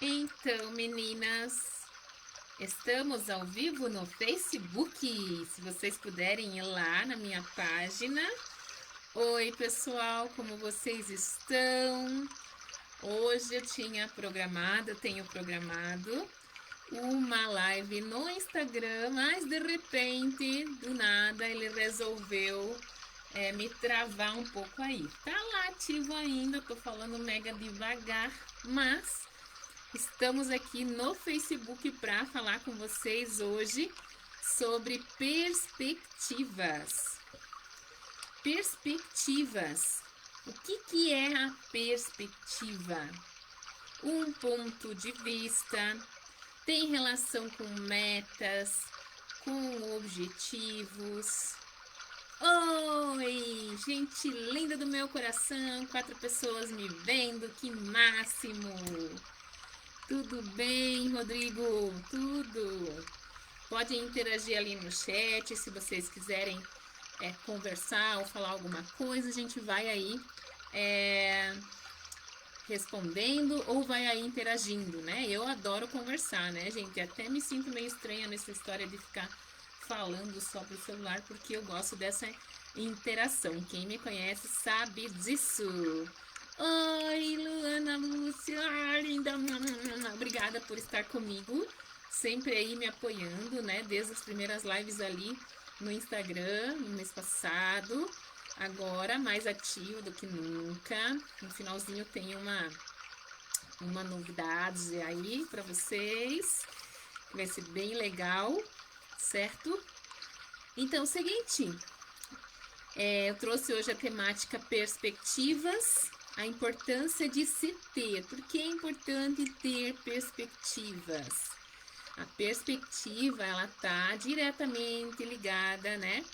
Então, meninas, estamos ao vivo no Facebook. Se vocês puderem ir lá na minha página. Oi, pessoal, como vocês estão? Hoje eu tenho programado uma live no Instagram, mas de repente, do nada, ele resolveu me travar um pouco aí. Tá lá ativo ainda, tô falando mega devagar, mas estamos aqui no Facebook para falar com vocês hoje sobre perspectivas. Perspectivas. O que é a perspectiva? Um ponto de vista, tem relação com metas, com objetivos. Oi, gente linda do meu coração, 4 pessoas me vendo, que máximo! Tudo bem, Rodrigo? Tudo. Podem interagir ali no chat se vocês quiserem conversar ou falar alguma coisa. A gente vai aí respondendo ou vai aí interagindo, né? Eu adoro conversar, né, gente? Até me sinto meio estranha nessa história de ficar falando só pro celular, porque eu gosto dessa interação. Quem me conhece sabe disso. Oi, Luana Lúcia, linda, obrigada por estar comigo, sempre aí me apoiando, né, desde as primeiras lives ali no Instagram, no mês passado, agora mais ativo do que nunca. No finalzinho tem uma novidade aí para vocês, que vai ser bem legal, certo? Então, seguinte, eu trouxe hoje a temática perspectivas, a importância de se ter. Por que é importante ter perspectivas? A perspectiva, ela tá diretamente ligada, né,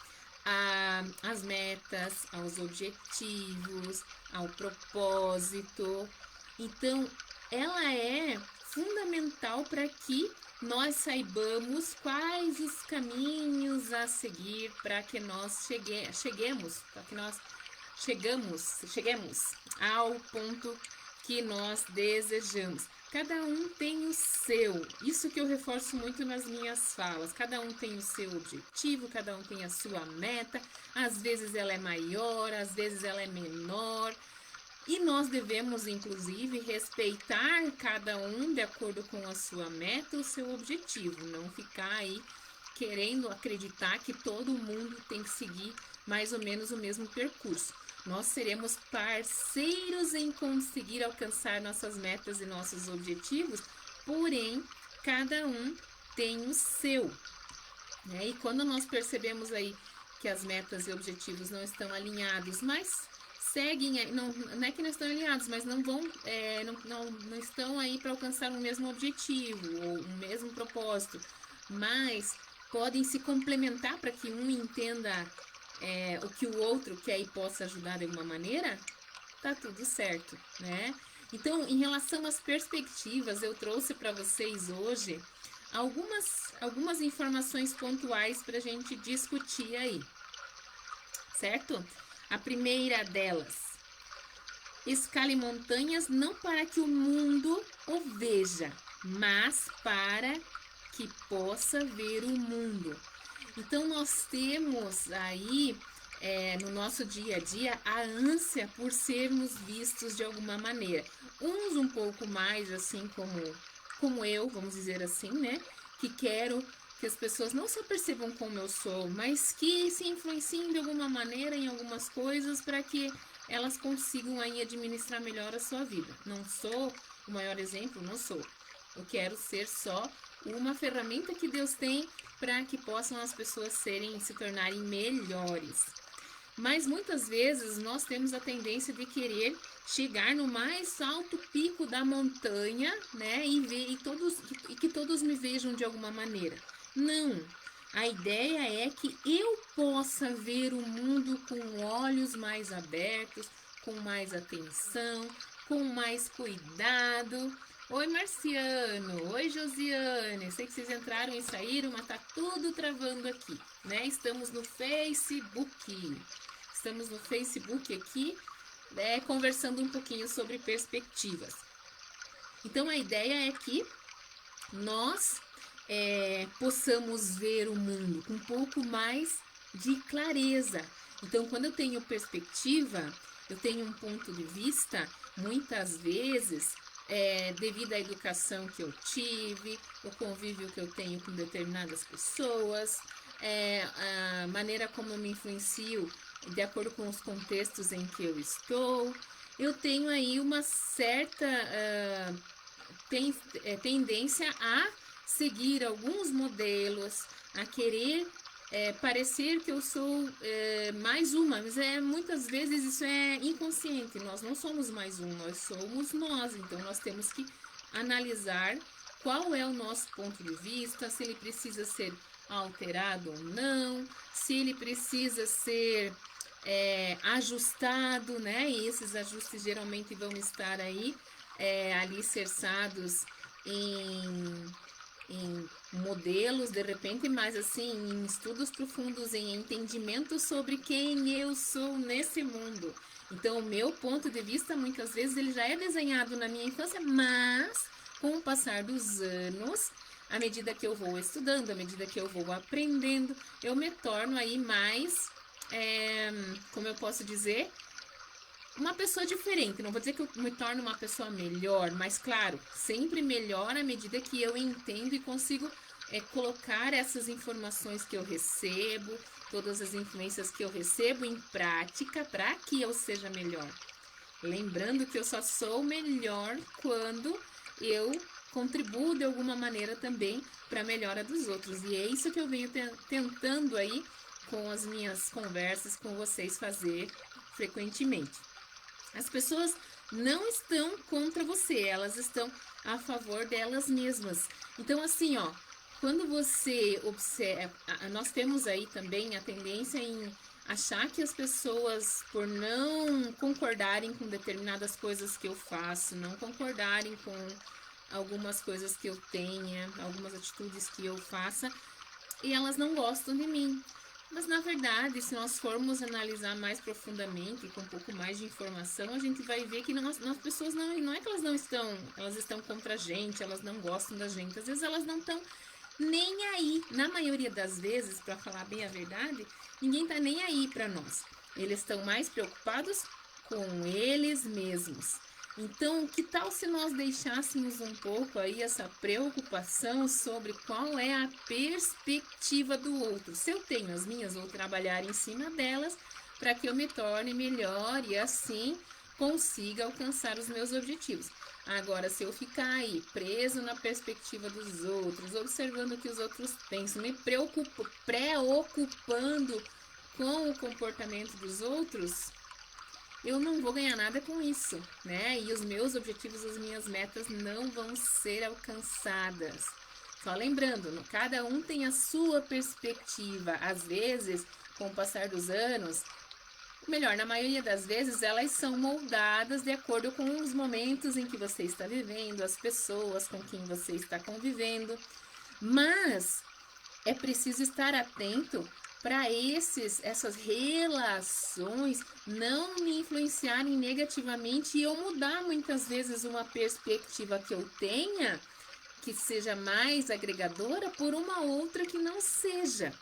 às metas, aos objetivos, ao propósito. Então, ela é fundamental para que nós saibamos quais os caminhos a seguir para que nós cheguemos ao ponto que nós desejamos. Cada um tem o seu, isso que eu reforço muito nas minhas falas. Cada um tem o seu objetivo, cada um tem a sua meta. Às vezes ela é maior, às vezes ela é menor. E nós devemos, inclusive, respeitar cada um de acordo com a sua meta, o seu objetivo. Não ficar aí querendo acreditar que todo mundo tem que seguir mais ou menos o mesmo percurso. Nós seremos parceiros em conseguir alcançar nossas metas e nossos objetivos, porém, cada um tem o seu. Né? E quando nós percebemos aí que as metas e objetivos não estão alinhados, mas seguem, não é que não estão alinhados, mas não vão, não estão aí para alcançar o mesmo objetivo ou o mesmo propósito, mas podem se complementar para que um entenda o que o outro quer e possa ajudar de alguma maneira, tá tudo certo, né? Então, em relação às perspectivas, eu trouxe para vocês hoje algumas informações pontuais para a gente discutir aí, certo? A primeira delas: escale montanhas não para que o mundo o veja, mas para que possa ver o mundo. Então, nós temos aí no nosso dia a dia a ânsia por sermos vistos de alguma maneira. Uns um pouco mais assim como eu, vamos dizer assim, né? Que quero que as pessoas não só percebam como eu sou, mas que se influenciem de alguma maneira em algumas coisas para que elas consigam aí administrar melhor a sua vida. Não sou o maior exemplo, não sou. Eu quero ser só uma ferramenta que Deus tem para que possam as pessoas se tornarem melhores. Mas muitas vezes nós temos a tendência de querer chegar no mais alto pico da montanha, né, e que todos me vejam de alguma maneira. Não. A ideia é que eu possa ver o mundo com olhos mais abertos, com mais atenção, com mais cuidado. Oi, Marciano. Oi, Josiane. Sei que vocês entraram e saíram, mas tá tudo travando aqui, né? Estamos no Facebook. Estamos no Facebook aqui, conversando um pouquinho sobre perspectivas. Então, a ideia é que nós possamos ver o mundo com um pouco mais de clareza. Então, quando eu tenho perspectiva, eu tenho um ponto de vista, muitas vezes, devido à educação que eu tive, o convívio que eu tenho com determinadas pessoas, a maneira como eu me influencio de acordo com os contextos em que eu estou, eu tenho aí uma certa tendência a seguir alguns modelos, a querer parecer que eu sou mais uma, mas muitas vezes isso é inconsciente, nós não somos mais um, nós somos nós, então nós temos que analisar qual é o nosso ponto de vista, se ele precisa ser alterado ou não, se ele precisa ser ajustado, né? E esses ajustes geralmente vão estar aí alicerçados em modelos, de repente, mas assim, em estudos profundos, em entendimento sobre quem eu sou nesse mundo. Então, o meu ponto de vista, muitas vezes, ele já é desenhado na minha infância, mas com o passar dos anos, à medida que eu vou estudando, à medida que eu vou aprendendo, eu me torno aí mais, como eu posso dizer, uma pessoa diferente. Não vou dizer que eu me torno uma pessoa melhor, mas claro, sempre melhor à medida que eu entendo e consigo colocar essas informações que eu recebo, todas as influências que eu recebo em prática para que eu seja melhor. Lembrando que eu só sou melhor quando eu contribuo de alguma maneira também para a melhora dos outros. E é isso que eu venho tentando aí com as minhas conversas com vocês fazer frequentemente. As pessoas não estão contra você, elas estão a favor delas mesmas. Então, assim, ó, quando você observa, nós temos aí também a tendência em achar que as pessoas, por não concordarem com determinadas coisas que eu faço, não concordarem com algumas coisas que eu tenha, algumas atitudes que eu faça, e elas não gostam de mim. Mas na verdade, se nós formos analisar mais profundamente, com um pouco mais de informação, a gente vai ver que as pessoas não é que elas estão contra a gente, elas não gostam da gente, às vezes elas não estão nem aí. Na maioria das vezes, para falar bem a verdade, ninguém tá nem aí para nós. Eles estão mais preocupados com eles mesmos. Então, que tal se nós deixássemos um pouco aí essa preocupação sobre qual é a perspectiva do outro? Se eu tenho as minhas, vou trabalhar em cima delas para que eu me torne melhor e assim consiga alcançar os meus objetivos. Agora, se eu ficar aí preso na perspectiva dos outros, observando o que os outros pensam, me preocupando com o comportamento dos outros, eu não vou ganhar nada com isso, né? E os meus objetivos, as minhas metas não vão ser alcançadas. Só lembrando, cada um tem a sua perspectiva. Às vezes, com o passar dos anos, melhor, na maioria das vezes, elas são moldadas de acordo com os momentos em que você está vivendo, as pessoas com quem você está convivendo. Mas é preciso estar atento para essas relações não me influenciarem negativamente e eu mudar muitas vezes uma perspectiva que eu tenha, que seja mais agregadora, por uma outra que não seja,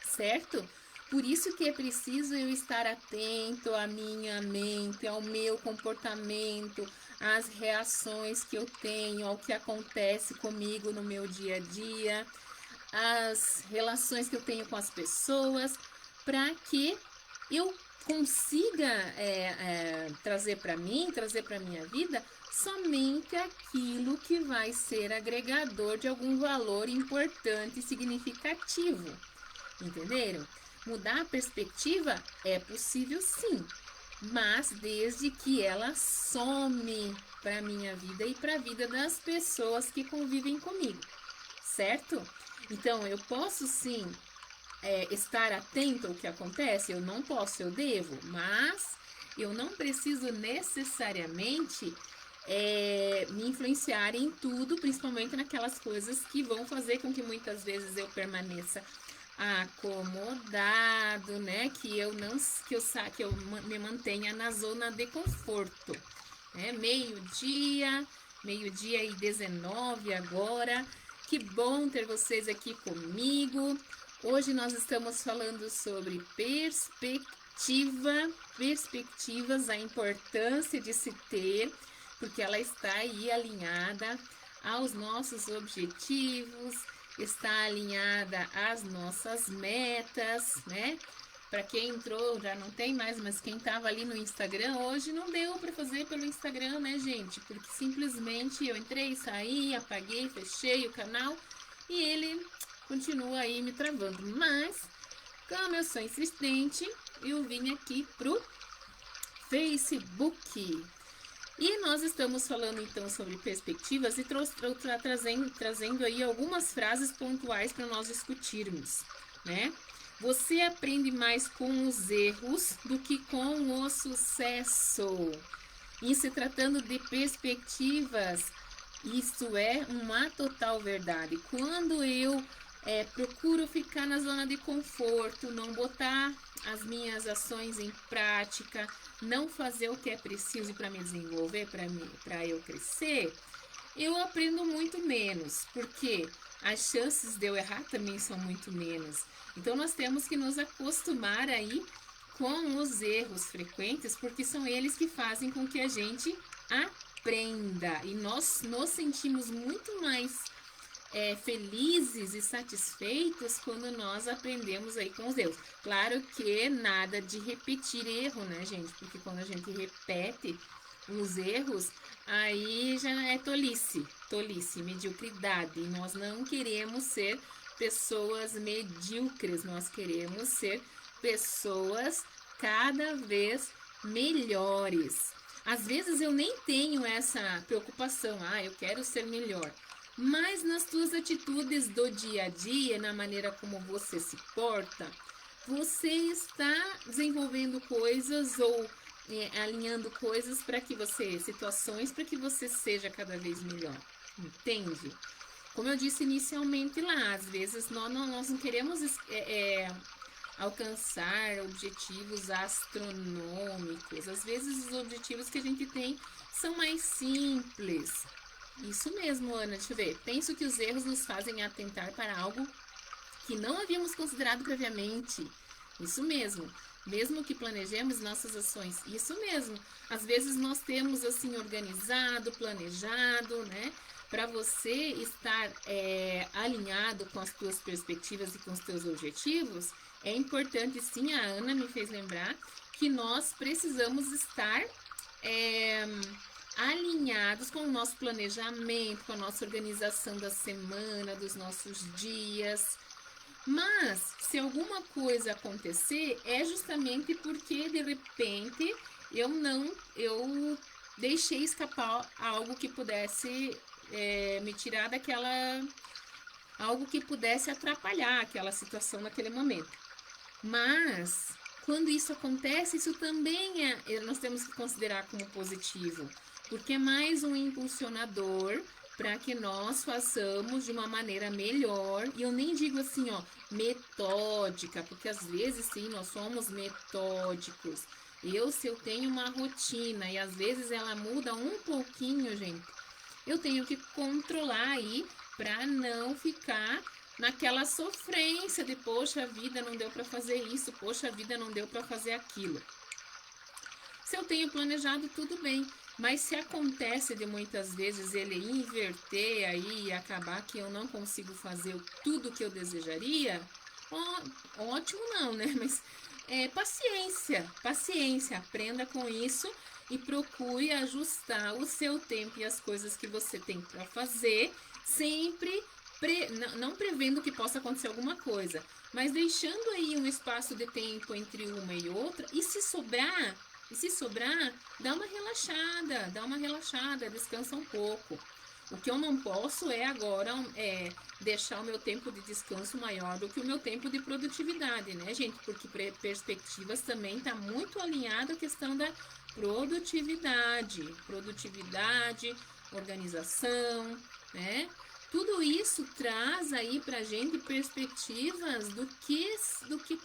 certo? Por isso que é preciso eu estar atento à minha mente, ao meu comportamento, às reações que eu tenho, ao que acontece comigo no meu dia a dia, as relações que eu tenho com as pessoas, para que eu consiga trazer para mim, trazer para minha vida somente aquilo que vai ser agregador de algum valor importante e significativo. Entenderam? Mudar a perspectiva é possível sim, mas desde que ela some para minha vida e para a vida das pessoas que convivem comigo, certo? Então, eu posso sim estar atento ao que acontece? Eu não posso, eu devo, mas eu não preciso necessariamente me influenciar em tudo, principalmente naquelas coisas que vão fazer com que muitas vezes eu permaneça acomodado, né? Que eu me mantenha na zona de conforto, né? Meio-dia, meio-dia e 19 agora. Que bom ter vocês aqui comigo. Hoje nós estamos falando sobre perspectivas, a importância de se ter, porque ela está aí alinhada aos nossos objetivos, está alinhada às nossas metas, né? Para quem entrou, já não tem mais, mas quem estava ali no Instagram hoje não deu para fazer pelo Instagram, né, gente? Porque simplesmente eu entrei, saí, apaguei, fechei o canal e ele continua aí me travando. Mas, como eu sou insistente, eu vim aqui pro Facebook. E nós estamos falando então sobre perspectivas e trazendo aí algumas frases pontuais para nós discutirmos, né? Você aprende mais com os erros do que com o sucesso. E se tratando de perspectivas, isso é uma total verdade. Quando eu procuro ficar na zona de conforto, não botar as minhas ações em prática, não fazer o que é preciso para me desenvolver, para eu crescer, eu aprendo muito menos, porque as chances de eu errar também são muito menos. Então nós temos que nos acostumar aí com os erros frequentes, porque são eles que fazem com que a gente aprenda. E nós nos sentimos muito mais felizes e satisfeitos quando nós aprendemos aí com os erros. Claro que nada de repetir erro, né, gente? Porque quando a gente repete os erros, aí já é tolice, mediocridade. E nós não queremos ser pessoas medíocres, nós queremos ser pessoas cada vez melhores. Às vezes eu nem tenho essa preocupação, eu quero ser melhor. Mas nas tuas atitudes do dia a dia, na maneira como você se porta, você está desenvolvendo coisas ou alinhando coisas situações para que você seja cada vez melhor, entende? Como eu disse inicialmente lá, às vezes nós não queremos alcançar objetivos astronômicos, às vezes os objetivos que a gente tem são mais simples. Isso mesmo, Ana, deixa eu ver. Penso que os erros nos fazem atentar para algo que não havíamos considerado previamente. Isso mesmo. Mesmo que planejemos nossas ações. Isso mesmo. Às vezes nós temos assim organizado, planejado, né? Para você estar alinhado com as tuas perspectivas e com os teus objetivos, é importante, sim, a Ana me fez lembrar que nós precisamos estar alinhados com o nosso planejamento, com a nossa organização da semana, dos nossos dias. Mas, se alguma coisa acontecer, é justamente porque, de repente, eu deixei escapar algo que pudesse me tirar algo que pudesse atrapalhar aquela situação naquele momento. Mas, quando isso acontece, isso também nós temos que considerar como positivo, porque é mais um impulsionador para que nós façamos de uma maneira melhor. E eu nem digo assim, metódica, porque às vezes sim, nós somos metódicos. Se eu tenho uma rotina e às vezes ela muda um pouquinho, gente, eu tenho que controlar aí para não ficar naquela sofrência de poxa vida, não deu para fazer isso, poxa vida, não deu para fazer aquilo. Se eu tenho planejado, tudo bem. Mas se acontece de muitas vezes ele inverter aí e acabar que eu não consigo fazer tudo que eu desejaria, ótimo não, né? Mas paciência, aprenda com isso e procure ajustar o seu tempo e as coisas que você tem para fazer, sempre não prevendo que possa acontecer alguma coisa, mas deixando aí um espaço de tempo entre uma e outra, e se sobrar, dá uma relaxada, descansa um pouco. O que eu não posso agora deixar o meu tempo de descanso maior do que o meu tempo de produtividade, né, gente? Porque perspectivas também está muito alinhado à questão da produtividade, organização, né? Tudo isso traz aí pra gente perspectivas do que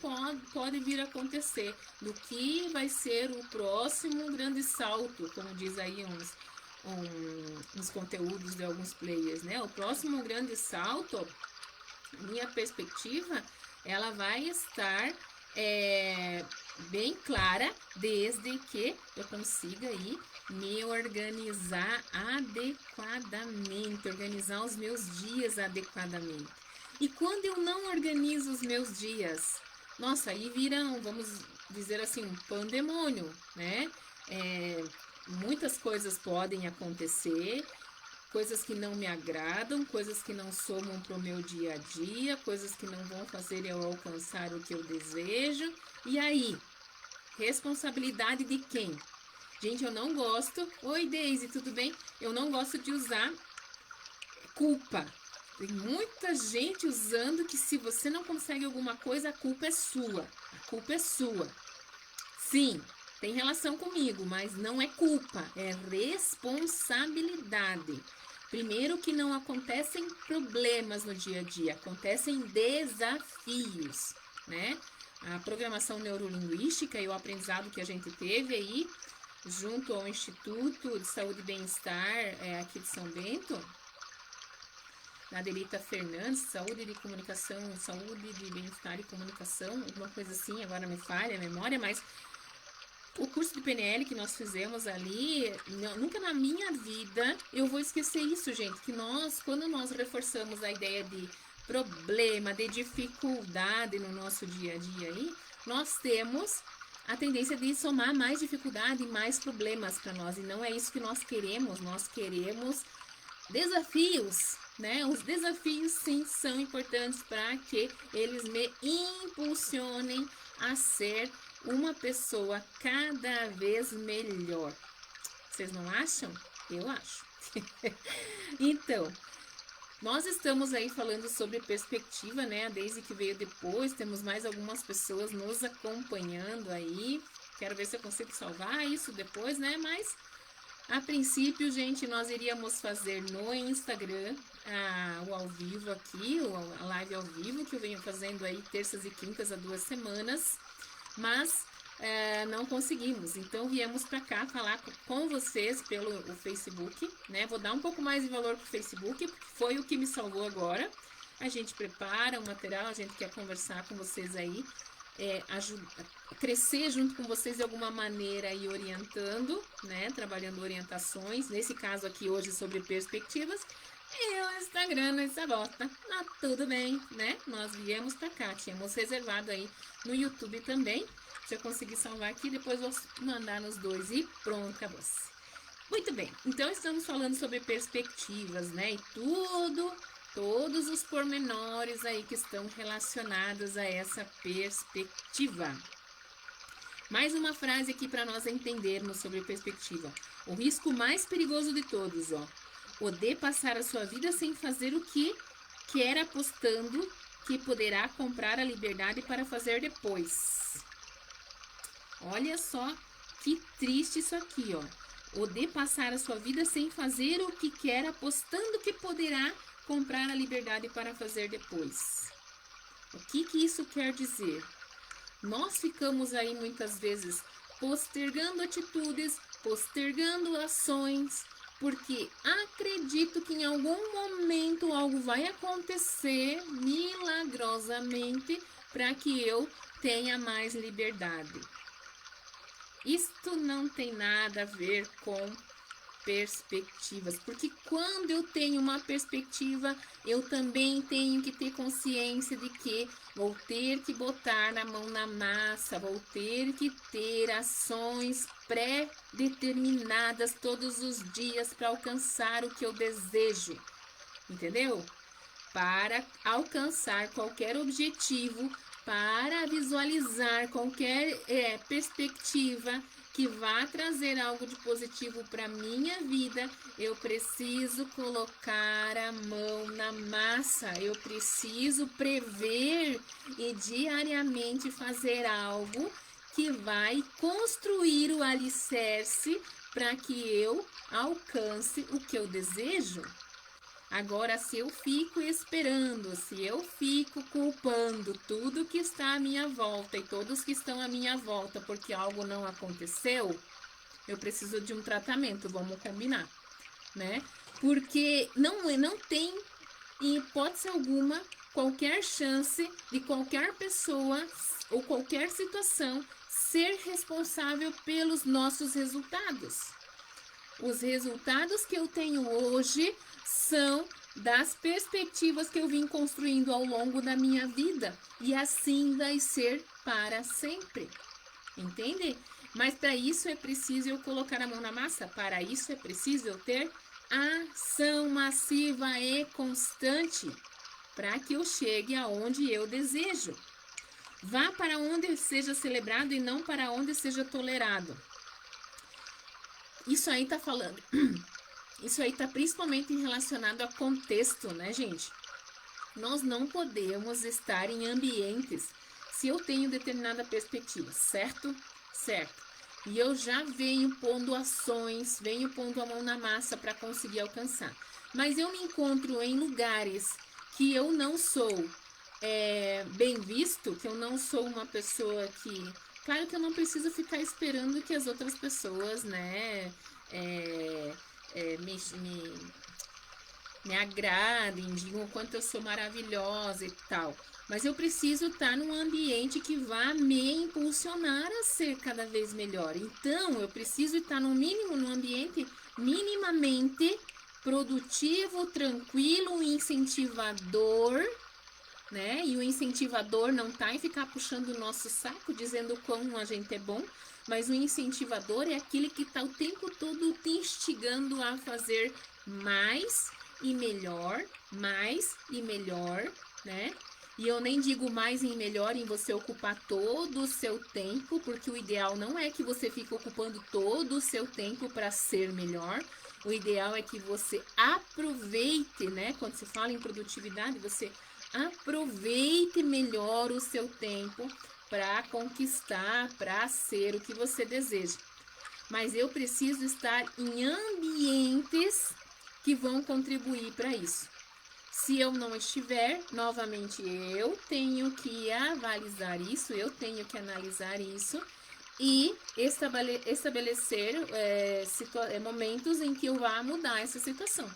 pode vir a acontecer, do que vai ser o próximo grande salto, como diz aí nos conteúdos de alguns players, né? O próximo grande salto, minha perspectiva, ela vai estar bem clara desde que eu consiga aí me organizar adequadamente, organizar os meus dias adequadamente. E quando eu não organizo os meus dias, nossa, aí viram, vamos dizer assim, um pandemônio, né? Muitas coisas podem acontecer, coisas que não me agradam, coisas que não somam para o meu dia a dia, coisas que não vão fazer eu alcançar o que eu desejo. E aí? Responsabilidade de quem? Gente, eu não gosto. Oi, Deise, tudo bem? Eu não gosto de usar culpa. Tem muita gente usando que se você não consegue alguma coisa, a culpa é sua. A culpa é sua. Sim, tem relação comigo, mas não é culpa, é responsabilidade. Primeiro que não acontecem problemas no dia a dia, acontecem desafios, né? A programação neurolinguística e o aprendizado que a gente teve aí, junto ao Instituto de Saúde e Bem-Estar aqui de São Bento, da Adelita Fernandes, Saúde de Comunicação, Saúde de Bem-Estar e Comunicação, alguma coisa assim, agora me falha a memória, mas o curso de PNL que nós fizemos ali, nunca na minha vida eu vou esquecer isso, gente, que quando nós reforçamos a ideia de problema, de dificuldade no nosso dia a dia aí, nós temos a tendência de somar mais dificuldade e mais problemas para nós, e não é isso que nós queremos desafios, né? Os desafios, sim, são importantes para que eles me impulsionem a ser uma pessoa cada vez melhor. Vocês não acham? Eu acho. Então, nós estamos aí falando sobre perspectiva, né? A Deise que veio depois, temos mais algumas pessoas nos acompanhando aí. Quero ver se eu consigo salvar isso depois, né? Mas, a princípio, gente, nós iríamos fazer no Instagram o ao vivo aqui, a live ao vivo, que eu venho fazendo aí terças e quintas há 2 semanas. Mas não conseguimos, então viemos para cá falar com vocês pelo Facebook, né? Vou dar um pouco mais de valor pro Facebook, porque foi o que me salvou agora. A gente prepara um material, a gente quer conversar com vocês aí, crescer junto com vocês de alguma maneira e orientando, né? Trabalhando orientações, nesse caso aqui hoje sobre perspectivas. E o Instagram não sabota, mas tudo bem, né? Nós viemos pra cá, tínhamos reservado aí no YouTube também. Se eu conseguir salvar aqui, depois vou mandar nos dois e pronto, acabou-se. Muito bem, então estamos falando sobre perspectivas, né? E todos os pormenores aí que estão relacionados a essa perspectiva. Mais uma frase aqui para nós entendermos sobre perspectiva. O risco mais perigoso de todos, ó. O de passar a sua vida sem fazer o que quer, apostando que poderá comprar a liberdade para fazer depois. Olha só que triste isso aqui, ó. O de passar a sua vida sem fazer o que quer, apostando que poderá comprar a liberdade para fazer depois. O que isso quer dizer? Nós ficamos aí muitas vezes postergando atitudes, postergando ações, porque acredito que em algum momento algo vai acontecer milagrosamente para que eu tenha mais liberdade. Isto não tem nada a ver com perspectivas, porque quando eu tenho uma perspectiva, eu também tenho que ter consciência de que vou ter que botar a mão na massa, vou ter que ter ações pré-determinadas todos os dias para alcançar o que eu desejo, entendeu? Para alcançar qualquer objetivo, para visualizar qualquer perspectiva que vá trazer algo de positivo para minha vida, eu preciso colocar a mão na massa, eu preciso prever e diariamente fazer algo que vai construir o alicerce para que eu alcance o que eu desejo. Agora, se eu fico esperando, se eu fico culpando tudo que está à minha volta e todos que estão à minha volta porque algo não aconteceu, eu preciso de um tratamento, vamos combinar. né? Porque não tem, em hipótese alguma, qualquer chance de qualquer pessoa ou qualquer situação ser responsável pelos nossos resultados. Os resultados que eu tenho hoje são das perspectivas que eu vim construindo ao longo da minha vida, e assim vai ser para sempre. Entende? Mas para isso é preciso eu colocar a mão na massa, para isso é preciso eu ter ação massiva e constante, para que eu chegue aonde eu desejo. Vá para onde seja celebrado e não para onde seja tolerado. Isso aí tá falando. Isso aí tá principalmente relacionado a contexto, né, gente? Nós não podemos estar em ambientes se eu tenho determinada perspectiva, certo? Certo. E eu já venho pondo ações, venho pondo a mão na massa para conseguir alcançar. Mas eu me encontro em lugares que eu não sou bem visto, que eu não sou uma pessoa que... Claro que eu não preciso ficar esperando que as outras pessoas, né, me agradem, digam o quanto eu sou maravilhosa e tal. Mas eu preciso estar num ambiente que vá me impulsionar a ser cada vez melhor. Então, eu preciso estar no mínimo num ambiente minimamente produtivo, tranquilo, incentivador, né? E o incentivador não tá em ficar puxando o nosso saco, dizendo quão a gente é bom, mas o incentivador é aquele que tá o tempo todo te instigando a fazer mais e melhor, né? E eu nem digo mais e melhor em você ocupar todo o seu tempo, porque o ideal não é que você fique ocupando todo o seu tempo para ser melhor. O ideal é que você aproveite, né? Quando se fala em produtividade, você aproveite melhor o seu tempo para conquistar, para ser o que você deseja. Mas eu preciso estar em ambientes que vão contribuir para isso. Se eu não estiver, novamente eu tenho que avalizar isso, eu tenho que analisar isso e estabelecer momentos em que eu vá mudar essa situação.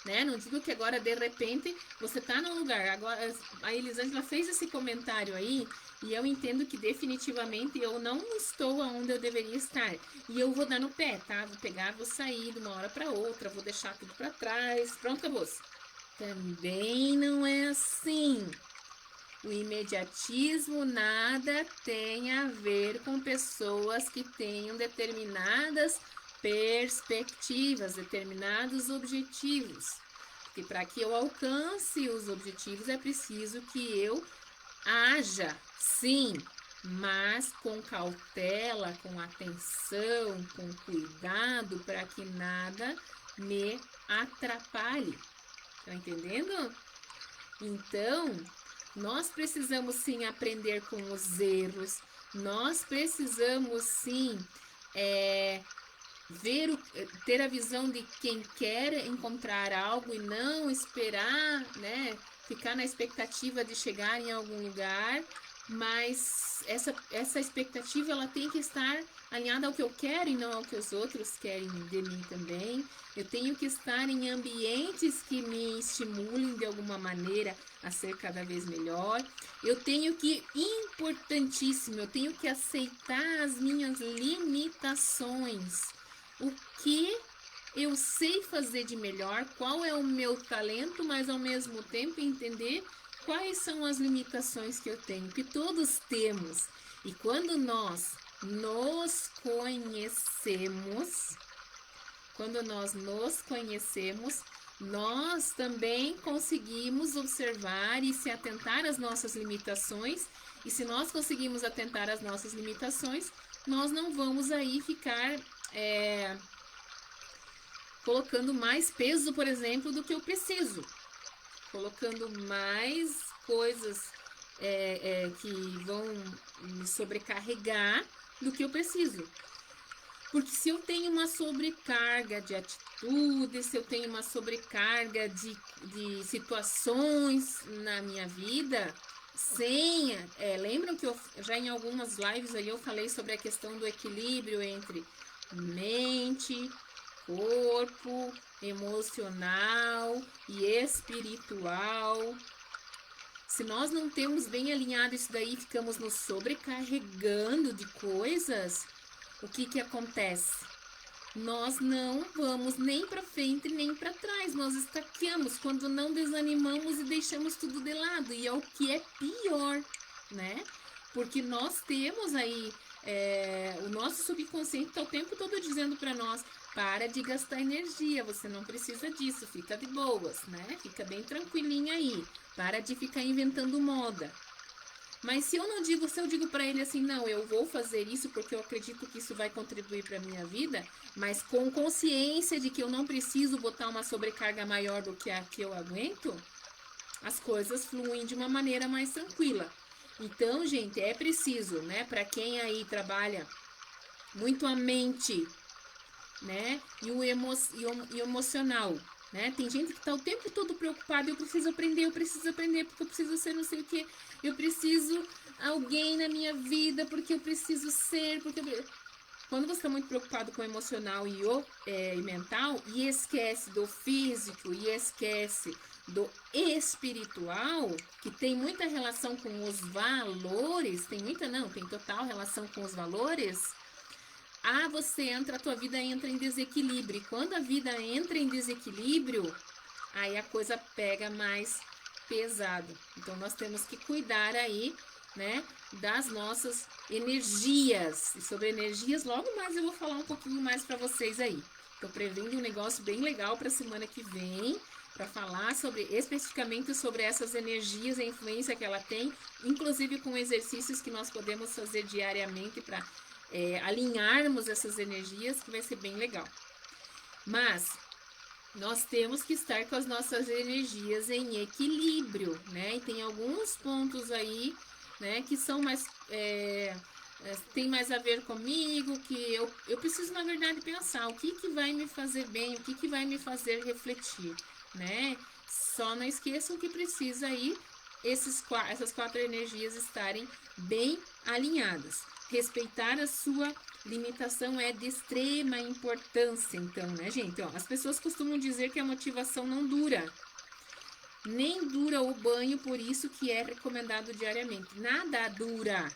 Né? Não digo que agora, de repente, você tá num lugar. Agora, a Elisângela fez esse comentário aí, e eu entendo que definitivamente eu não estou onde eu deveria estar. E eu vou dar no pé, tá? Vou pegar, vou sair de uma hora para outra, vou deixar tudo para trás. Pronto, acabou-se. Também não é assim. O imediatismo nada tem a ver com pessoas que tenham determinadas perspectivas, determinados objetivos. Porque para que eu alcance os objetivos é preciso que eu haja, sim, mas com cautela, com atenção, com cuidado, para que nada me atrapalhe. Tá entendendo? Então, nós precisamos sim aprender com os erros, nós precisamos sim ter a visão de quem quer encontrar algo e não esperar, né, ficar na expectativa de chegar em algum lugar, mas essa expectativa ela tem que estar alinhada ao que eu quero e não ao que os outros querem de mim também. Eu tenho que estar em ambientes que me estimulem de alguma maneira a ser cada vez melhor. Eu tenho que, importantíssimo, eu tenho que aceitar as minhas limitações. O que eu sei fazer de melhor, qual é o meu talento, mas ao mesmo tempo entender quais são as limitações que eu tenho, que todos temos. E quando nós nos conhecemos, nós também conseguimos observar e se atentar às nossas limitações. E se nós conseguimos atentar às nossas limitações, nós não vamos aí ficar colocando mais peso, por exemplo, do que eu preciso. Colocando mais coisas que vão me sobrecarregar do que eu preciso. Porque se eu tenho uma sobrecarga de atitudes, se eu tenho uma sobrecarga de situações na minha vida, lembram que eu já em algumas lives aí eu falei sobre a questão do equilíbrio entre mente, corpo, emocional e espiritual. Se nós não temos bem alinhado isso daí, ficamos nos sobrecarregando de coisas, o que que acontece? Nós não vamos nem para frente nem para trás, nós estaqueamos quando não desanimamos e deixamos tudo de lado, e é o que é pior, né? Porque nós temos aí, o nosso subconsciente está o tempo todo dizendo para nós, para de gastar energia, você não precisa disso, fica de boas, né? Fica bem tranquilinha aí, para de ficar inventando moda. Mas se eu digo para ele assim, não, eu vou fazer isso porque eu acredito que isso vai contribuir para minha vida, mas com consciência de que eu não preciso botar uma sobrecarga maior do que a que eu aguento, as coisas fluem de uma maneira mais tranquila. Então, gente, é preciso, né, para quem aí trabalha muito a mente, né, e o emocional, né? Tem gente que tá o tempo todo preocupada, eu preciso aprender, porque eu preciso ser não sei o que, eu preciso alguém na minha vida, porque eu preciso ser, Quando você está muito preocupado com o emocional e mental, e esquece do físico, e esquece do espiritual, que tem muita relação com os valores, tem total relação com os valores, a tua vida entra em desequilíbrio. E quando a vida entra em desequilíbrio, aí a coisa pega mais pesado. Então nós temos que cuidar aí, né, das nossas energias. E sobre energias, logo mais eu vou falar um pouquinho mais para vocês aí. Tô prevendo um negócio bem legal para semana que vem, para falar especificamente sobre essas energias e a influência que ela tem, inclusive com exercícios que nós podemos fazer diariamente para alinharmos essas energias, que vai ser bem legal. Mas nós temos que estar com as nossas energias em equilíbrio, né? E tem alguns pontos aí, né, que são mais tem mais a ver comigo, que eu preciso, na verdade, pensar o que vai me fazer bem, o que vai me fazer refletir, né? Só não esqueçam que precisa aí essas 4 energias estarem bem alinhadas. Respeitar a sua limitação é de extrema importância, então, né, gente? Ó, as pessoas costumam dizer que a motivação não dura. Nem dura o banho, por isso que é recomendado diariamente. Nada dura.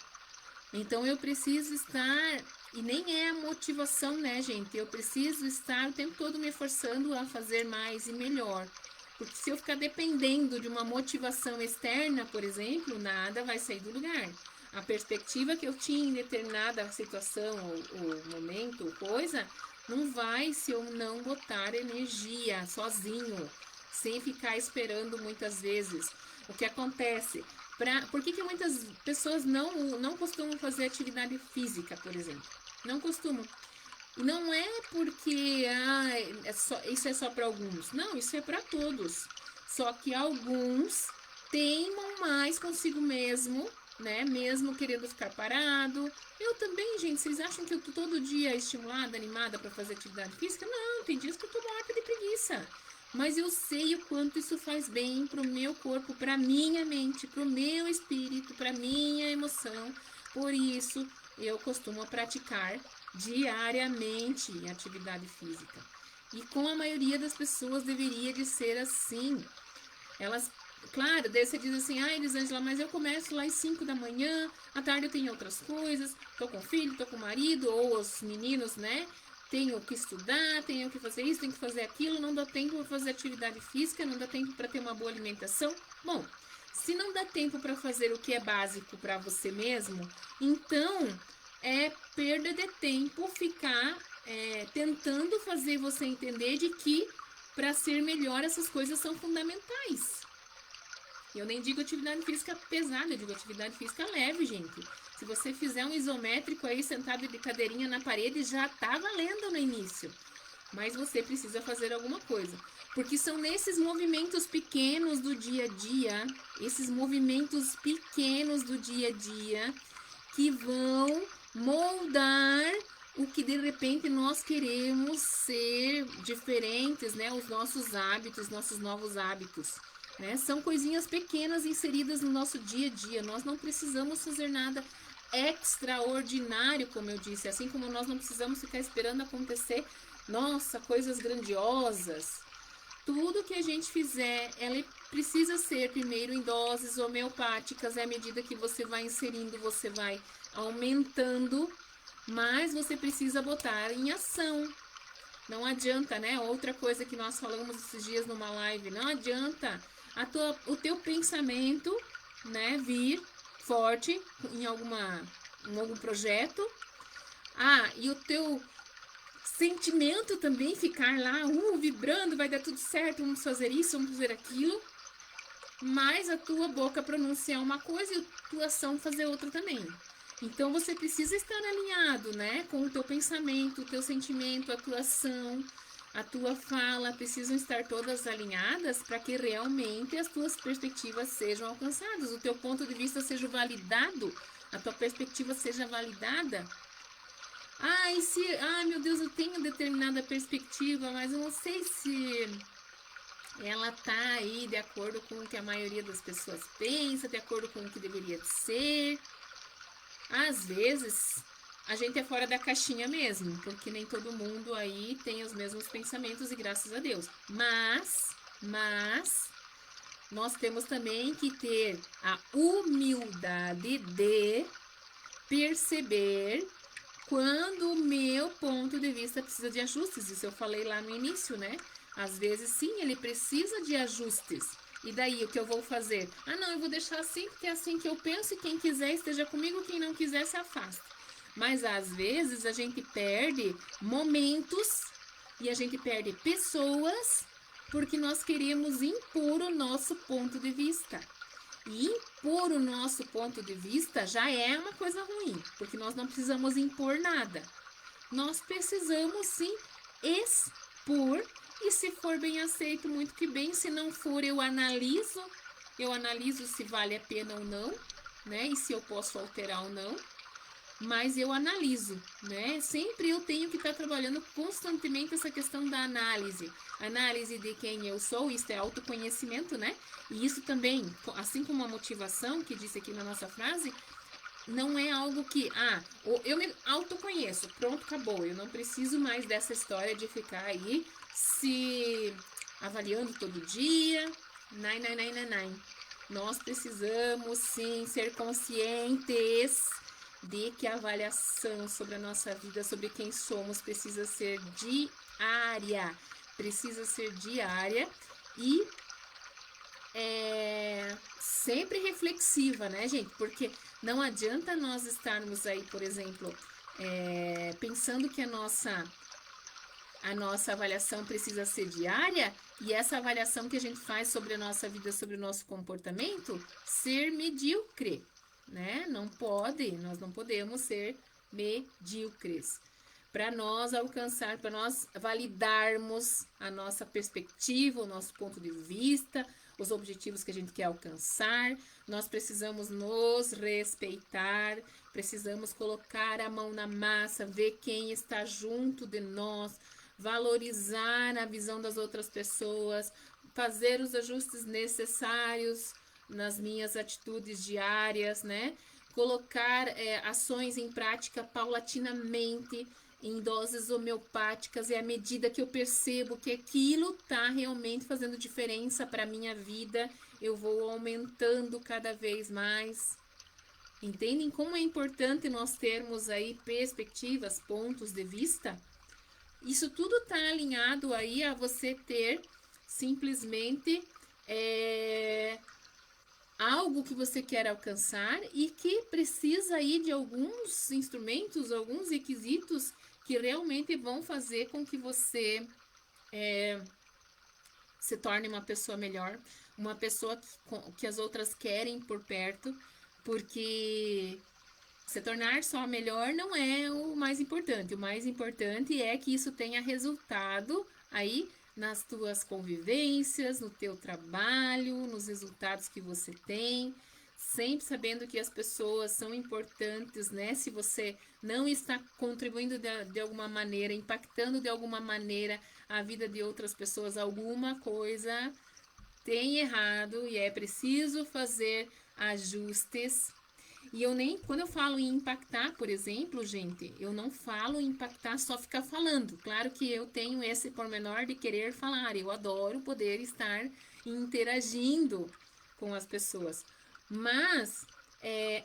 Então, eu preciso estar... E nem é a motivação, né, gente? Eu preciso estar o tempo todo me forçando a fazer mais e melhor. Porque se eu ficar dependendo de uma motivação externa, por exemplo, nada vai sair do lugar. A perspectiva que eu tinha em determinada situação, ou momento, ou coisa, não vai se eu não botar energia sozinho, sem ficar esperando muitas vezes. O que acontece? Por que muitas pessoas não costumam fazer atividade física, por exemplo? Não costumam. Não é porque isso é só para alguns. Não, isso é para todos. Só que alguns teimam mais consigo mesmo, né? Mesmo querendo ficar parado. Eu também, gente. Vocês acham que eu tô todo dia estimulada, animada para fazer atividade física? Não, tem dias que eu tô morta de preguiça. Mas eu sei o quanto isso faz bem pro meu corpo, pra minha mente, pro meu espírito, pra minha emoção. Por isso, eu costumo praticar diariamente atividade física. E com a maioria das pessoas deveria de ser assim. Elas, claro, daí você diz assim, Elisângela, mas eu começo lá às 5 da manhã, à tarde eu tenho outras coisas, tô com filho, tô com marido, ou os meninos, né? Tenho que estudar, tenho que fazer isso, tenho que fazer aquilo, não dá tempo para fazer atividade física, não dá tempo para ter uma boa alimentação. Bom, se não dá tempo para fazer o que é básico para você mesmo, então é perda de tempo ficar tentando fazer você entender de que para ser melhor essas coisas são fundamentais. Eu nem digo atividade física pesada, eu digo atividade física leve, gente. Se você fizer um isométrico aí sentado de cadeirinha na parede, já tá valendo no início. Mas você precisa fazer alguma coisa. Porque são nesses movimentos pequenos do dia a dia, esses movimentos pequenos do dia a dia, que vão moldar o que de repente nós queremos ser diferentes, né? Os nossos hábitos, nossos novos hábitos. Né? São coisinhas pequenas inseridas no nosso dia a dia. Nós não precisamos fazer nada extraordinário, como eu disse, assim como nós não precisamos ficar esperando acontecer nossa, coisas grandiosas. Tudo que a gente fizer, ela precisa ser primeiro em doses homeopáticas. E à medida que você vai inserindo, você vai aumentando, mas você precisa botar em ação. Não adianta, né? Outra coisa que nós falamos esses dias numa live, não adianta o teu pensamento, né, vir forte em algum projeto. E o teu sentimento também ficar lá, vibrando, vai dar tudo certo, vamos fazer isso, vamos fazer aquilo. Mas a tua boca pronunciar uma coisa e a tua ação fazer outra também. Então você precisa estar alinhado, né, com o teu pensamento, o teu sentimento, a tua ação, a tua fala, precisam estar todas alinhadas para que realmente as tuas perspectivas sejam alcançadas, o teu ponto de vista seja validado, a tua perspectiva seja validada. Meu Deus, eu tenho determinada perspectiva, mas eu não sei se ela tá aí de acordo com o que a maioria das pessoas pensa, de acordo com o que deveria ser. Às vezes, a gente é fora da caixinha mesmo, porque nem todo mundo aí tem os mesmos pensamentos e graças a Deus. Mas, nós temos também que ter a humildade de perceber quando o meu ponto de vista precisa de ajustes. Isso eu falei lá no início, né? Às vezes, sim, ele precisa de ajustes. E daí, o que eu vou fazer? Não, eu vou deixar assim, porque é assim que eu penso, e quem quiser esteja comigo, quem não quiser se afasta. Mas, às vezes, a gente perde momentos e a gente perde pessoas porque nós queremos impor o nosso ponto de vista. E impor o nosso ponto de vista já é uma coisa ruim, porque nós não precisamos impor nada. Nós precisamos, sim, expor. E se for bem aceito, muito que bem. Se não for, eu analiso se vale a pena ou não, né? E se eu posso alterar ou não. Mas eu analiso, né? Sempre eu tenho que estar trabalhando constantemente essa questão da análise. Análise de quem eu sou, isso é autoconhecimento, né? E isso também, assim como a motivação, que disse aqui na nossa frase, não é algo que, eu me autoconheço, pronto, acabou. Eu não preciso mais dessa história de ficar aí se avaliando todo dia. Não. Nós precisamos, sim, ser conscientes de que a avaliação sobre a nossa vida, sobre quem somos, precisa ser diária. E sempre reflexiva, né, gente? Porque não adianta nós estarmos aí, por exemplo, pensando que a nossa avaliação precisa ser diária e essa avaliação que a gente faz sobre a nossa vida, sobre o nosso comportamento, ser medíocre, né? Nós não podemos ser medíocres. Para nós alcançar, para nós validarmos a nossa perspectiva, o nosso ponto de vista, os objetivos que a gente quer alcançar, nós precisamos nos respeitar, precisamos colocar a mão na massa, ver quem está junto de nós, valorizar a visão das outras pessoas, fazer os ajustes necessários nas minhas atitudes diárias, né? Colocar ações em prática paulatinamente, em doses homeopáticas, e à medida que eu percebo que aquilo está realmente fazendo diferença para a minha vida, eu vou aumentando cada vez mais. Entendem como é importante nós termos aí perspectivas, pontos de vista? Isso tudo está alinhado aí a você ter simplesmente algo que você quer alcançar e que precisa aí de alguns instrumentos, alguns requisitos que realmente vão fazer com que você se torne uma pessoa melhor, uma pessoa que as outras querem por perto, porque se tornar só melhor não é o mais importante. O mais importante é que isso tenha resultado aí nas tuas convivências, no teu trabalho, nos resultados que você tem, sempre sabendo que as pessoas são importantes, né? Se você não está contribuindo de alguma maneira, impactando de alguma maneira a vida de outras pessoas, alguma coisa tem errado e é preciso fazer ajustes. E eu nem, quando eu falo em impactar, por exemplo, gente, eu não falo em impactar só ficar falando. Claro que eu tenho esse pormenor de querer falar. Eu adoro poder estar interagindo com as pessoas. Mas,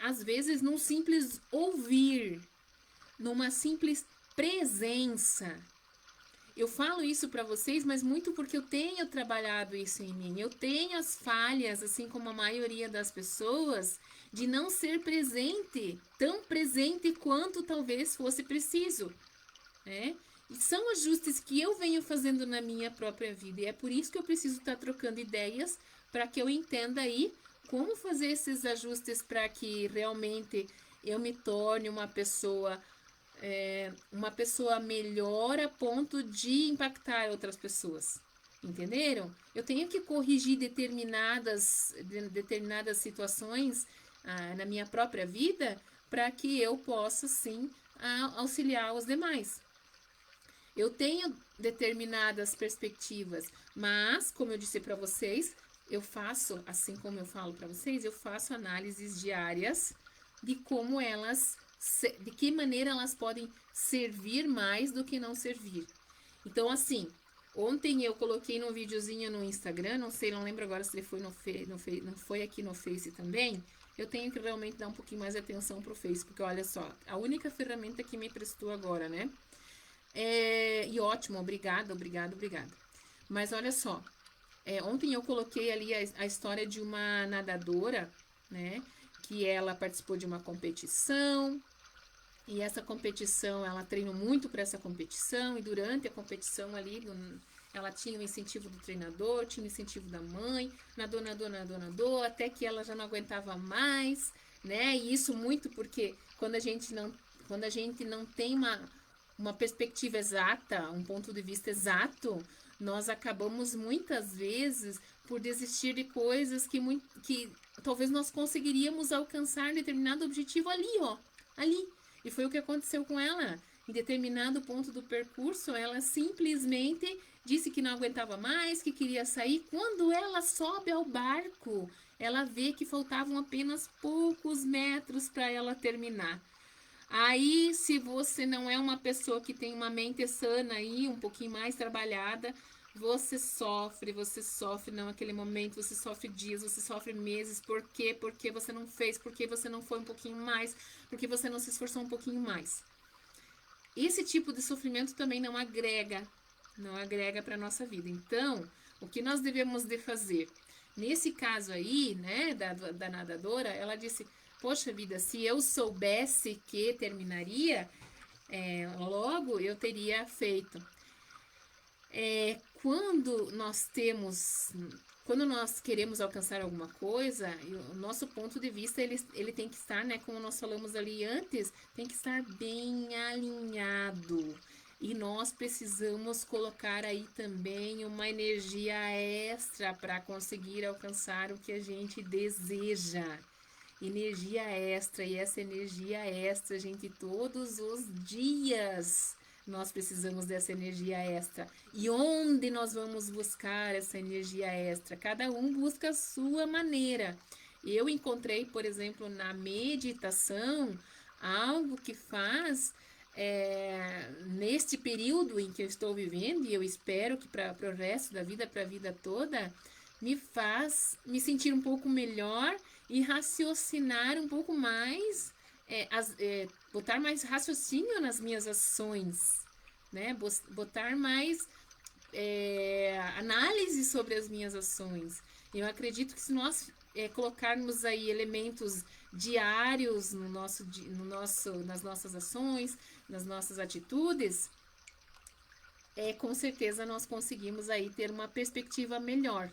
às vezes, num simples ouvir, numa simples presença. Eu falo isso para vocês, mas muito porque eu tenho trabalhado isso em mim. Eu tenho as falhas, assim como a maioria das pessoas, de não ser presente, tão presente quanto talvez fosse preciso, né? E são ajustes que eu venho fazendo na minha própria vida. E é por isso que eu preciso estar trocando ideias para que eu entenda aí como fazer esses ajustes para que realmente eu me torne uma pessoa melhor a ponto de impactar outras pessoas. Entenderam? Eu tenho que corrigir determinadas situações na minha própria vida para que eu possa, sim, auxiliar os demais. Eu tenho determinadas perspectivas, mas, como eu disse para vocês, eu faço, assim como eu falo para vocês, eu faço análises diárias de como elas, de que maneira elas podem servir mais do que não servir. Então, assim, ontem eu coloquei num videozinho no Instagram, não lembro agora se ele foi não foi aqui no Face também. Eu tenho que realmente dar um pouquinho mais de atenção pro Face, porque olha só, a única ferramenta que me prestou agora, né? E ótimo, obrigada. Mas olha só, ontem eu coloquei ali a história de uma nadadora, né? Que ela participou de uma competição, e essa competição, ela treinou muito para essa competição, e durante a competição ali, ela tinha o incentivo do treinador, tinha o incentivo da mãe, nadou, até que ela já não aguentava mais, né? E isso muito porque quando a gente não tem uma perspectiva exata, um ponto de vista exato, nós acabamos muitas vezes por desistir de coisas que talvez nós conseguiríamos alcançar determinado objetivo ali. E foi o que aconteceu com ela. Em determinado ponto do percurso, ela simplesmente disse que não aguentava mais, que queria sair. Quando ela sobe ao barco, ela vê que faltavam apenas poucos metros para ela terminar. Aí, se você não é uma pessoa que tem uma mente sana aí, um pouquinho mais trabalhada, você sofre não naquele momento, você sofre dias, você sofre meses. Por quê? Porque você não fez, porque você não foi um pouquinho mais, porque você não se esforçou um pouquinho mais. Esse tipo de sofrimento também não agrega para a nossa vida. Então, o que nós devemos de fazer? Nesse caso aí, né, da nadadora, ela disse, poxa vida, se eu soubesse que terminaria, logo eu teria feito. Quando nós queremos alcançar alguma coisa, o nosso ponto de vista, ele tem que estar, né, como nós falamos ali antes, tem que estar bem alinhado. E nós precisamos colocar aí também uma energia extra para conseguir alcançar o que a gente deseja. Energia extra, e essa energia extra, gente, todos os dias nós precisamos dessa energia extra. E onde nós vamos buscar essa energia extra? Cada um busca a sua maneira. Eu encontrei, por exemplo, na meditação, algo que faz neste período em que eu estou vivendo, e eu espero que para o resto da vida, para a vida toda, me faz me sentir um pouco melhor e raciocinar um pouco mais, botar mais raciocínio nas minhas ações, né? Botar mais análise sobre as minhas ações. Eu acredito que se nós colocarmos aí elementos diários nas nossas ações, nas nossas atitudes, com certeza nós conseguimos aí ter uma perspectiva melhor.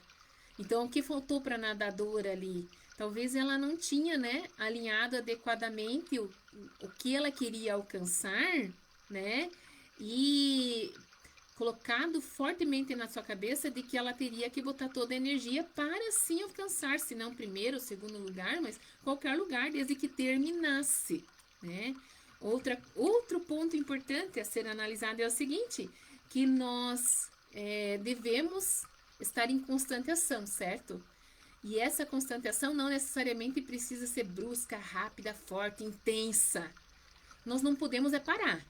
Então, o que faltou para a nadadora ali? Talvez ela não tinha, né, alinhado adequadamente o que ela queria alcançar, né, e colocado fortemente na sua cabeça de que ela teria que botar toda a energia para sim alcançar, se não primeiro, segundo lugar, mas qualquer lugar, desde que terminasse, né. Outro ponto importante a ser analisado é o seguinte, que nós devemos estar em constante ação, certo? E essa constante ação não necessariamente precisa ser brusca, rápida, forte, intensa. Nós não podemos parar.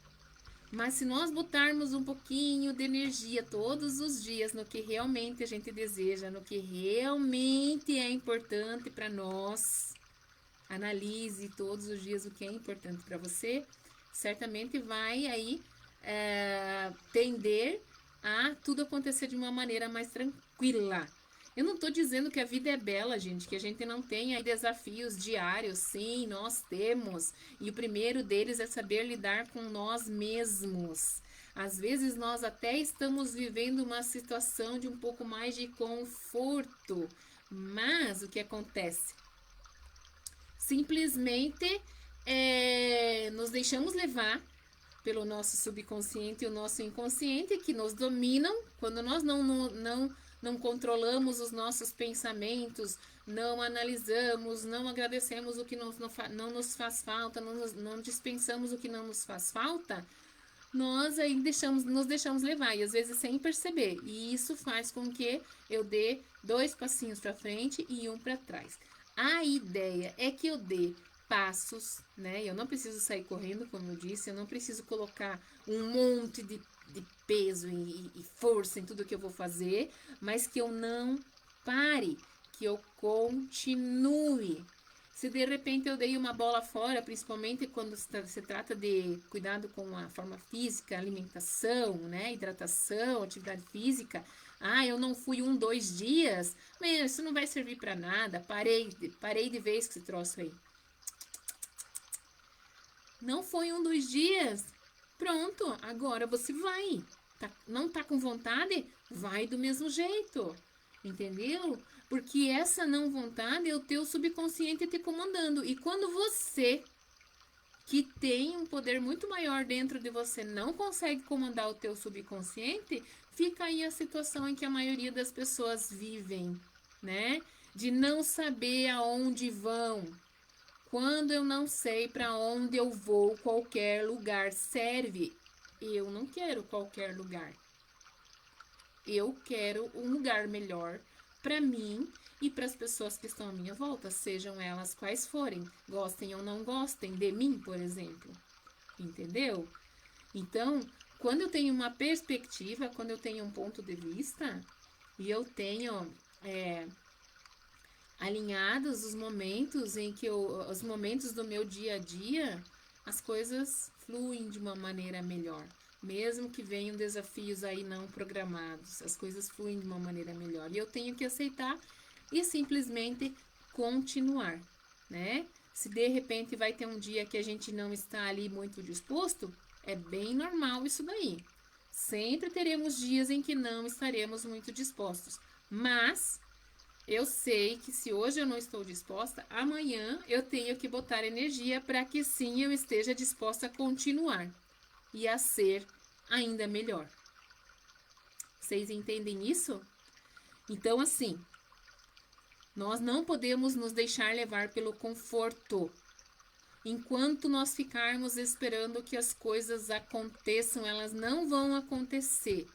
Mas se nós botarmos um pouquinho de energia todos os dias no que realmente a gente deseja, no que realmente é importante para nós, analise todos os dias o que é importante para você, certamente vai aí tender a tudo acontecer de uma maneira mais tranquila. Eu não estou dizendo que a vida é bela, gente, que a gente não tenha desafios diários. Sim, nós temos. E o primeiro deles é saber lidar com nós mesmos. Às vezes nós até estamos vivendo uma situação de um pouco mais de conforto. Mas o que acontece? Simplesmente nos deixamos levar pelo nosso subconsciente e o nosso inconsciente que nos dominam quando nós não controlamos os nossos pensamentos, não analisamos, não agradecemos o que não nos faz falta, não dispensamos o que não nos faz falta, nós aí nos deixamos levar, e às vezes sem perceber. E isso faz com que eu dê 2 passinhos para frente e 1 para trás. A ideia é que eu dê passos, né? Eu não preciso sair correndo, como eu disse, eu não preciso colocar um monte de peso e força em tudo que eu vou fazer, mas que eu não pare, que eu continue. Se de repente eu dei uma bola fora, principalmente quando se trata de cuidado com a forma física, alimentação, né, hidratação, atividade física, eu não fui 1, 2 dias, mas isso não vai servir para nada, parei de vez com esse troço aí. Não foi 1, 2 dias, pronto, agora você vai. Não tá com vontade? Vai do mesmo jeito, entendeu? Porque essa não vontade é o teu subconsciente te comandando. E quando você, que tem um poder muito maior dentro de você, não consegue comandar o teu subconsciente, fica aí a situação em que a maioria das pessoas vivem, né? De não saber aonde vão. Quando eu não sei para onde eu vou, qualquer lugar serve. Eu não quero qualquer lugar. Eu quero um lugar melhor para mim e para as pessoas que estão à minha volta, sejam elas quais forem, gostem ou não gostem de mim, por exemplo. Entendeu? Então, quando eu tenho uma perspectiva, quando eu tenho um ponto de vista e eu tenho alinhados os momentos em que os momentos do meu dia a dia, as coisas fluem de uma maneira melhor. Mesmo que venham desafios aí não programados, as coisas fluem de uma maneira melhor. E eu tenho que aceitar e simplesmente continuar, né? Se de repente vai ter um dia que a gente não está ali muito disposto, é bem normal isso daí. Sempre teremos dias em que não estaremos muito dispostos. Mas eu sei que se hoje eu não estou disposta, amanhã eu tenho que botar energia para que sim eu esteja disposta a continuar e a ser ainda melhor. Vocês entendem isso? Então, assim, nós não podemos nos deixar levar pelo conforto. Enquanto nós ficarmos esperando que as coisas aconteçam, elas não vão acontecer.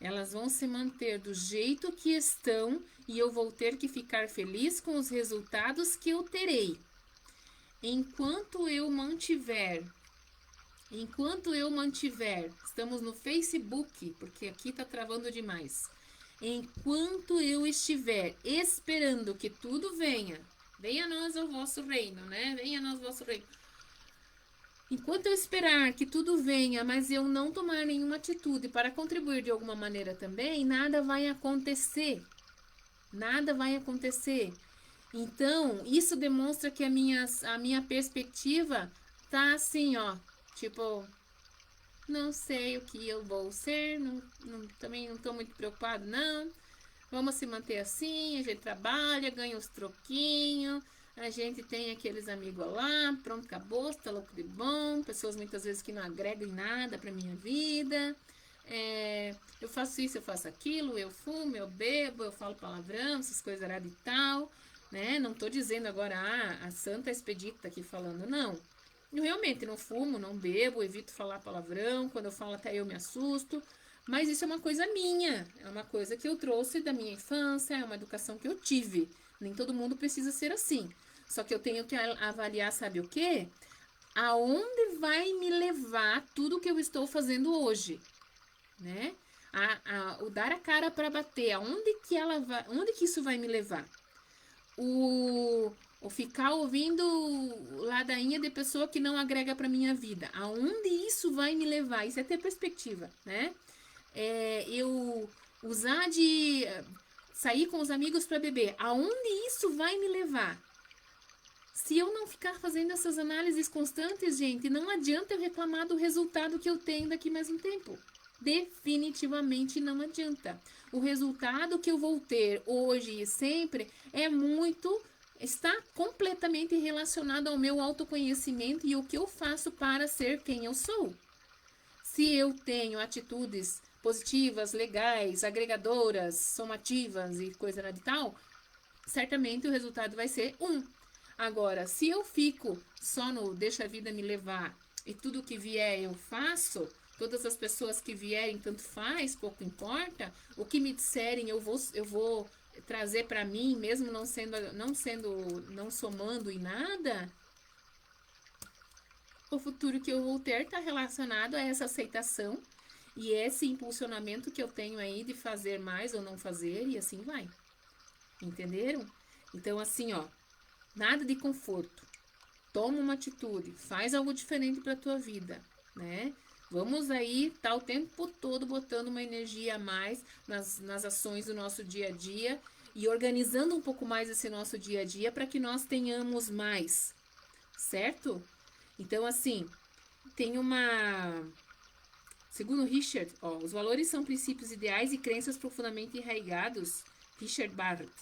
Elas vão se manter do jeito que estão e eu vou ter que ficar feliz com os resultados que eu terei. Enquanto eu mantiver, estamos no Facebook, porque aqui tá travando demais. Enquanto eu estiver esperando que tudo venha a nós o vosso reino, né? Venha a nós o vosso reino. Enquanto eu esperar que tudo venha, mas eu não tomar nenhuma atitude para contribuir de alguma maneira também, nada vai acontecer. Nada vai acontecer. Então, isso demonstra que a minha perspectiva tá assim, ó. Tipo, não sei o que eu vou ser, também não tô muito preocupado, não. Vamos se manter assim, a gente trabalha, ganha uns troquinhos, a gente tem aqueles amigos lá, pronto, acabou, tá louco de bom, pessoas muitas vezes que não agregam em nada pra minha vida. Eu faço isso, eu faço aquilo, eu fumo, eu bebo, eu falo palavrão, essas coisas erradas e tal, né? Não tô dizendo agora, a Santa Expedita aqui falando, não. Eu realmente não fumo, não bebo, evito falar palavrão, quando eu falo até eu me assusto, Mas isso é uma coisa minha, é uma coisa que eu trouxe da minha infância, é uma educação que eu tive. Nem todo mundo precisa ser assim. Só que eu tenho que avaliar, sabe o quê? Aonde vai me levar tudo que eu estou fazendo hoje, né? O dar a cara para bater, onde que isso vai me levar? O ficar ouvindo ladainha de pessoa que não agrega para minha vida, aonde isso vai me levar? Isso é ter perspectiva, né? Eu usar de sair com os amigos para beber, aonde isso vai me levar? Se eu não ficar fazendo essas análises constantes, gente, não adianta eu reclamar do resultado que eu tenho daqui mais um tempo. Definitivamente não adianta. O resultado que eu vou ter hoje e sempre está completamente relacionado ao meu autoconhecimento e o que eu faço para ser quem eu sou. Se eu tenho atitudes positivas, legais, agregadoras, somativas e coisa de tal, certamente o resultado vai ser 1. Agora, se eu fico só no deixa a vida me levar e tudo que vier eu faço, todas as pessoas que vierem tanto faz, pouco importa, o que me disserem eu vou trazer para mim, mesmo não somando em nada, o futuro que eu vou ter está relacionado a essa aceitação e esse impulsionamento que eu tenho aí de fazer mais ou não fazer e assim vai. Entenderam? Então, assim, ó, nada de conforto. Toma uma atitude, faz algo diferente para a tua vida, né? Vamos aí tá o tempo todo botando uma energia a mais nas ações do nosso dia a dia e organizando um pouco mais esse nosso dia a dia para que nós tenhamos mais, certo? Então, assim, tem uma... Segundo Richard, ó, os valores são princípios ideais e crenças profundamente enraigados, Richard Barrett,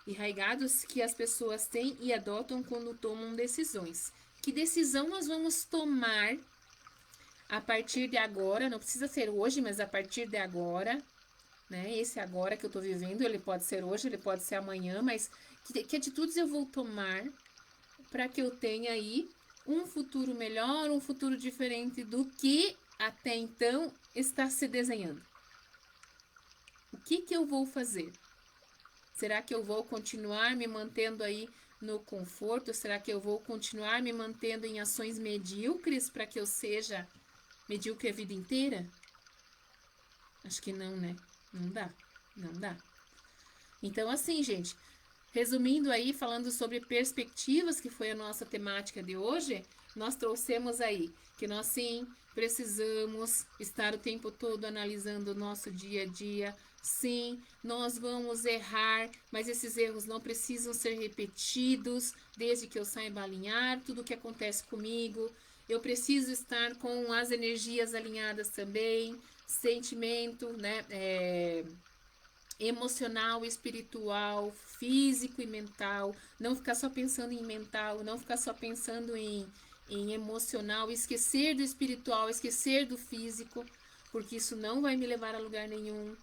enraigados que as pessoas têm e adotam quando tomam decisões. Que decisão nós vamos tomar a partir de agora? Não precisa ser hoje, mas a partir de agora, né? Esse agora que eu tô vivendo, ele pode ser hoje, ele pode ser amanhã, mas que atitudes eu vou tomar para que eu tenha aí um futuro melhor, um futuro diferente do que até então está se desenhando? O que eu vou fazer? Será que eu vou continuar me mantendo aí no conforto? Será que eu vou continuar me mantendo em ações medíocres para que eu seja medíocre a vida inteira? Acho que não, né? Não dá, não dá. Então, assim, gente, resumindo aí, falando sobre perspectivas, que foi a nossa temática de hoje, nós trouxemos aí que nós sim precisamos estar o tempo todo analisando o nosso dia a dia. Sim, nós vamos errar, mas esses erros não precisam ser repetidos, desde que eu saiba alinhar tudo o que acontece comigo. Eu preciso estar com as energias alinhadas também, sentimento, né? Emocional, espiritual, físico e mental. Não ficar só pensando em mental, não ficar só pensando em emocional, esquecer do espiritual, esquecer do físico, porque isso não vai me levar a lugar nenhum.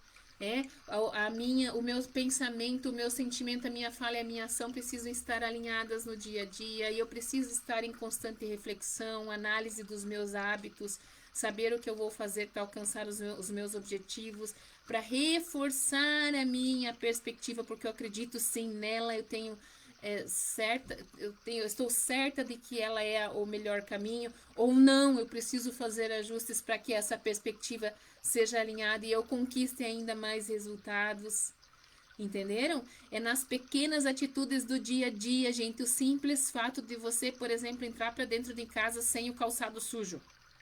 O meu pensamento, o meu sentimento, a minha fala e a minha ação precisam estar alinhadas no dia a dia, e eu preciso estar em constante reflexão, análise dos meus hábitos, saber o que eu vou fazer para alcançar os meus objetivos, para reforçar a minha perspectiva, porque eu acredito sim nela, eu estou certa de que ela é o melhor caminho, ou não, eu preciso fazer ajustes para que essa perspectiva seja alinhada e eu conquiste ainda mais resultados. Entenderam? É nas pequenas atitudes do dia a dia, gente, o simples fato de você, por exemplo, entrar para dentro de casa sem o calçado sujo.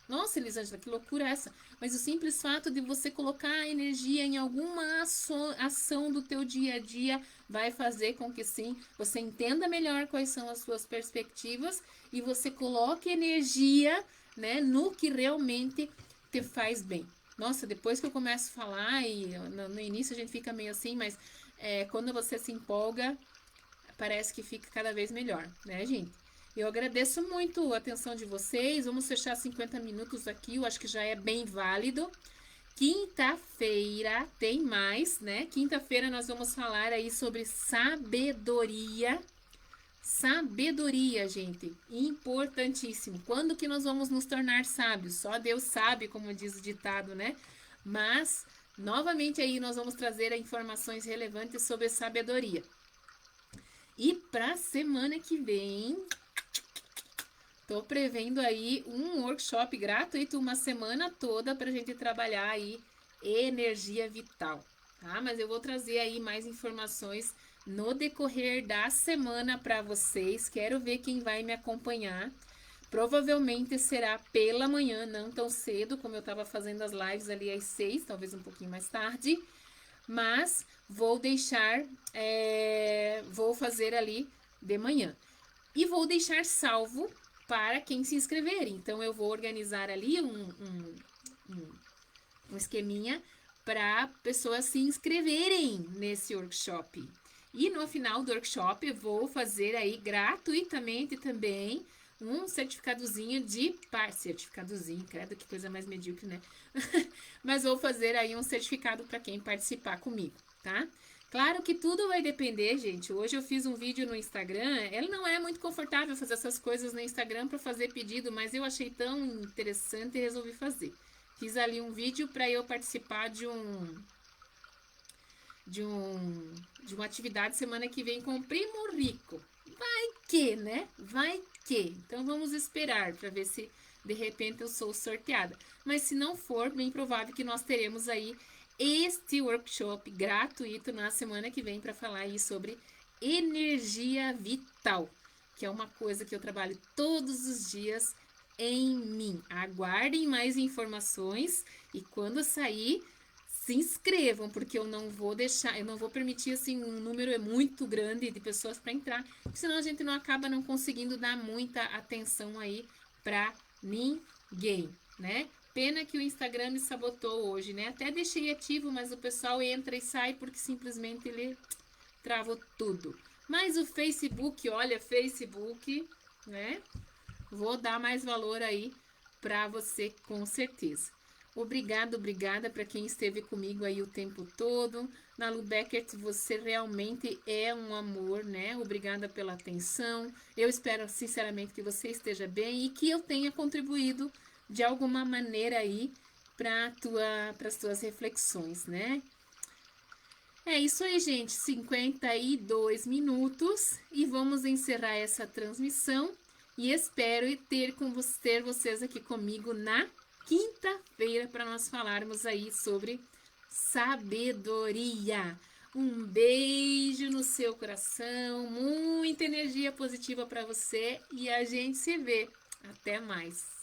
Nossa, Elisângela, que loucura essa. Mas o simples fato de você colocar energia em alguma ação do teu dia a dia vai fazer com que sim, você entenda melhor quais são as suas perspectivas e você coloque energia, né, no que realmente te faz bem. Nossa, depois que eu começo a falar, e no início a gente fica meio assim, mas quando você se empolga, parece que fica cada vez melhor, né, gente? Eu agradeço muito a atenção de vocês. Vamos fechar 50 minutos aqui, eu acho que já é bem válido. Quinta-feira tem mais, né? Quinta-feira nós vamos falar aí sobre sabedoria. Sabedoria, gente, importantíssimo. Quando que nós vamos nos tornar sábios? Só Deus sabe, como diz o ditado, né? Mas, novamente aí, nós vamos trazer informações relevantes sobre sabedoria. E para semana que vem, tô prevendo aí um workshop gratuito, uma semana toda para a gente trabalhar aí energia vital, tá? Mas eu vou trazer aí mais informações no decorrer da semana para vocês. Quero ver quem vai me acompanhar. Provavelmente será pela manhã, não tão cedo, como eu estava fazendo as lives ali às 6, talvez um pouquinho mais tarde. Mas vou deixar, vou fazer ali de manhã. E vou deixar salvo para quem se inscrever. Então, eu vou organizar ali um esqueminha para pessoas se inscreverem nesse workshop. E no final do workshop, eu vou fazer aí gratuitamente também um certificadozinho de certificadozinho, credo, que coisa mais medíocre, né? Mas vou fazer aí um certificado para quem participar comigo, tá? Claro que tudo vai depender, gente. Hoje eu fiz um vídeo no Instagram. Ela não é muito confortável fazer essas coisas no Instagram para fazer pedido, mas eu achei tão interessante e resolvi fazer. Fiz ali um vídeo para eu participar de uma atividade semana que vem com o Primo Rico. Vai que, né? Vai que. Então vamos esperar para ver se de repente eu sou sorteada. Mas se não for, bem provável que nós teremos aí este workshop gratuito na semana que vem para falar aí sobre energia vital, que é uma coisa que eu trabalho todos os dias em mim. Aguardem mais informações e quando sair, se inscrevam, porque eu não vou deixar, eu não vou permitir assim um número muito grande de pessoas para entrar, porque senão a gente não acaba não conseguindo dar muita atenção aí para ninguém, né? Pena que o Instagram me sabotou hoje, né? Até deixei ativo, mas o pessoal entra e sai porque simplesmente ele travou tudo. Mas o Facebook, olha, Facebook, né? Vou dar mais valor aí para você com certeza. Obrigada para quem esteve comigo aí o tempo todo. Nalu Beckert, você realmente é um amor, né? Obrigada pela atenção. Eu espero sinceramente que você esteja bem e que eu tenha contribuído de alguma maneira aí para as tuas reflexões, né? É isso aí, gente. 52 minutos e vamos encerrar essa transmissão. E espero ter vocês aqui comigo na quinta-feira para nós falarmos aí sobre sabedoria. Um beijo no seu coração, muita energia positiva para você e a gente se vê. Até mais.